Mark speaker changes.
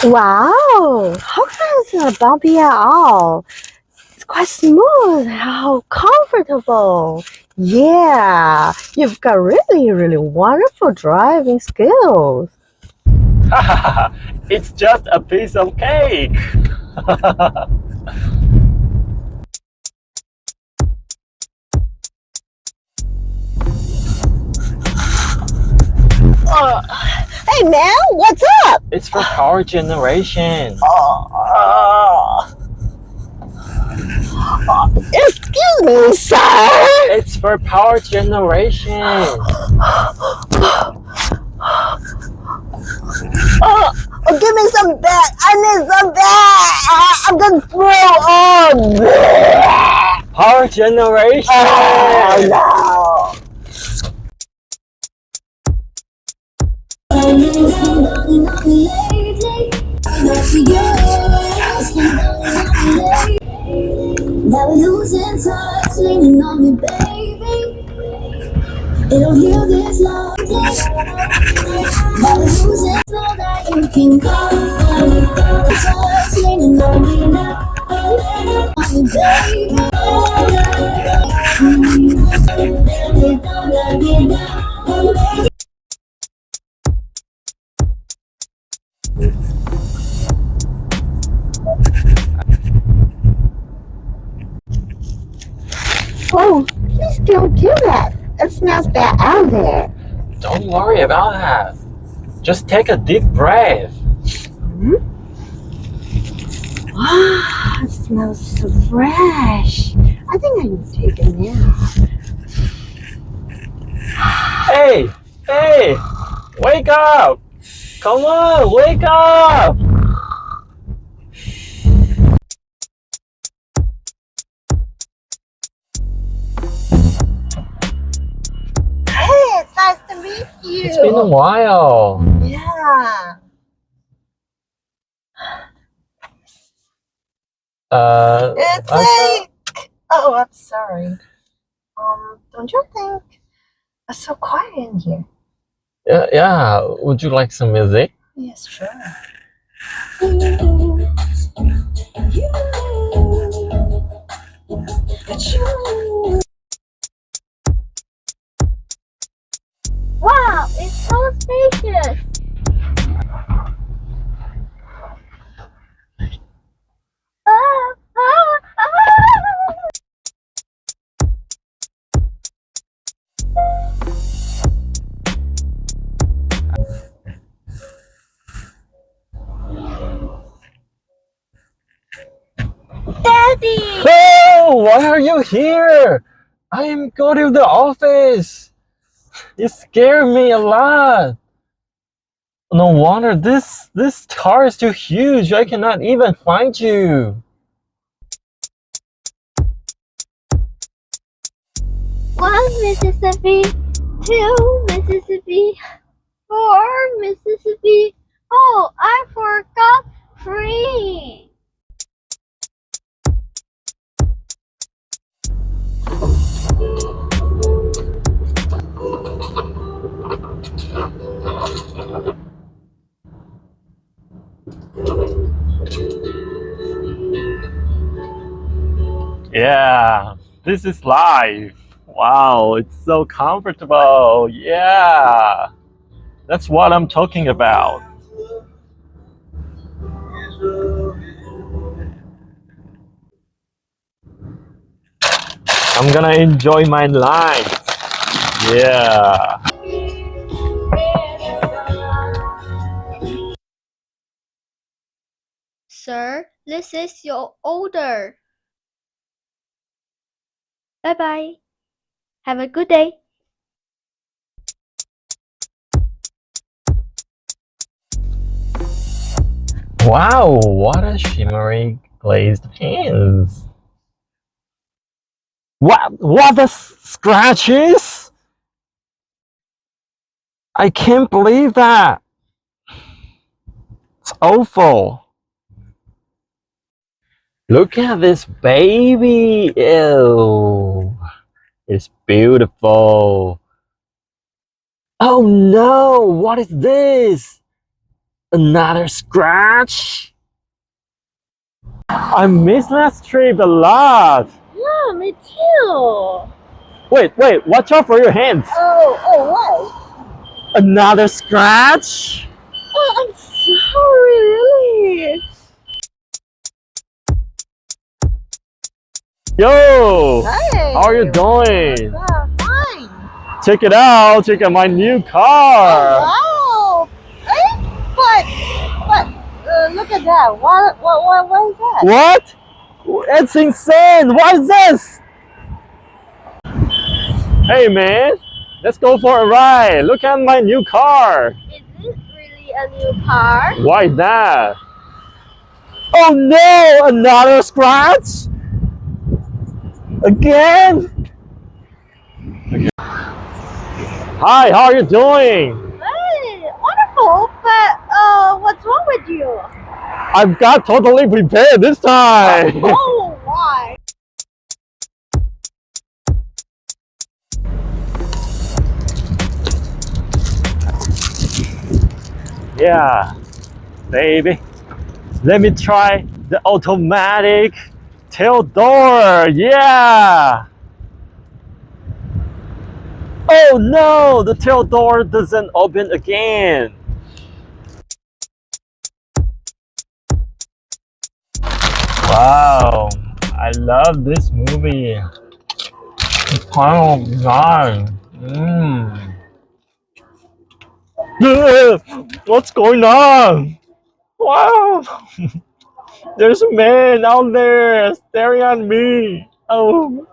Speaker 1: Wow, how come it's not bumpy at all? It's quite smooth. How comfortable. Yeah, you've got really wonderful driving skills.
Speaker 2: It's just a piece of cake.
Speaker 1: Hey man, what's up?
Speaker 2: It's for power generation.
Speaker 1: Excuse me, sir.
Speaker 2: It's for power generation.
Speaker 1: Give me some back. I need some back. I'm gonna throw up.
Speaker 2: Power generation.
Speaker 1: Oh, no.
Speaker 3: Now we're losing touch, leaning on me, baby. It'll heal this love. Now we're losing so that you can go. Touch, leaning on me now. On me, baby.
Speaker 1: Oh, please don't do that. It smells bad out there.
Speaker 2: Don't worry about that. Just take a deep breath.
Speaker 1: Wow, it smells so fresh. I think I need to take a nap.
Speaker 2: Hey, wake up. Come on, wake up.
Speaker 1: Hey, it's nice to meet you.
Speaker 2: It's been a while.
Speaker 1: Yeah. It's like, oh, I'm sorry. Don't you think it's so quiet in here?
Speaker 2: Yeah. Would you like some music?
Speaker 1: Yes, sure.
Speaker 3: Wow, it's so spacious. Daddy!
Speaker 2: Oh, why are you here? I am going to the office. You scare me a lot. No wonder this car is too huge. I cannot even find you.
Speaker 3: 1 Mississippi, 2 Mississippi, 4 Mississippi. Oh, I forgot 3.
Speaker 2: Yeah, this is live. Wow, it's so comfortable. Yeah, that's what I'm talking about. I'm gonna enjoy my life. Yeah.
Speaker 3: Sir, this is your order. Bye-bye. Have a good day.
Speaker 2: Wow, what a shimmery glazed pins. What the scratches? I can't believe that. It's awful. Look at this baby. Ew. It's beautiful. Oh no, what is this? Another scratch? I missed last trip a lot.
Speaker 1: Yeah, me too.
Speaker 2: Wait, watch out for your hands.
Speaker 1: Oh, what?
Speaker 2: Another scratch?
Speaker 1: Oh, I'm sorry, really.
Speaker 2: Yo!
Speaker 1: Hey.
Speaker 2: How are you doing?
Speaker 1: Fine.
Speaker 2: Check it out. Check out my new car.
Speaker 1: Wow. Hey, but look at that. What is that?
Speaker 2: What? It's insane. What is this? Hey man, let's go for a ride. Look at my new car.
Speaker 1: Is this really a new car?
Speaker 2: Why is that? Oh no! Another scratch? Again? Hi, how are you doing?
Speaker 1: Hey, wonderful. But what's wrong with you?
Speaker 2: I've got totally prepared this time.
Speaker 1: Oh, why?
Speaker 2: Yeah, baby. Let me try the automatic tail door. Yeah. Oh no, the tail door doesn't open again. Wow, I love this movie. It's kind of nice. What's going on? Wow, there's a man out there staring at me. Oh.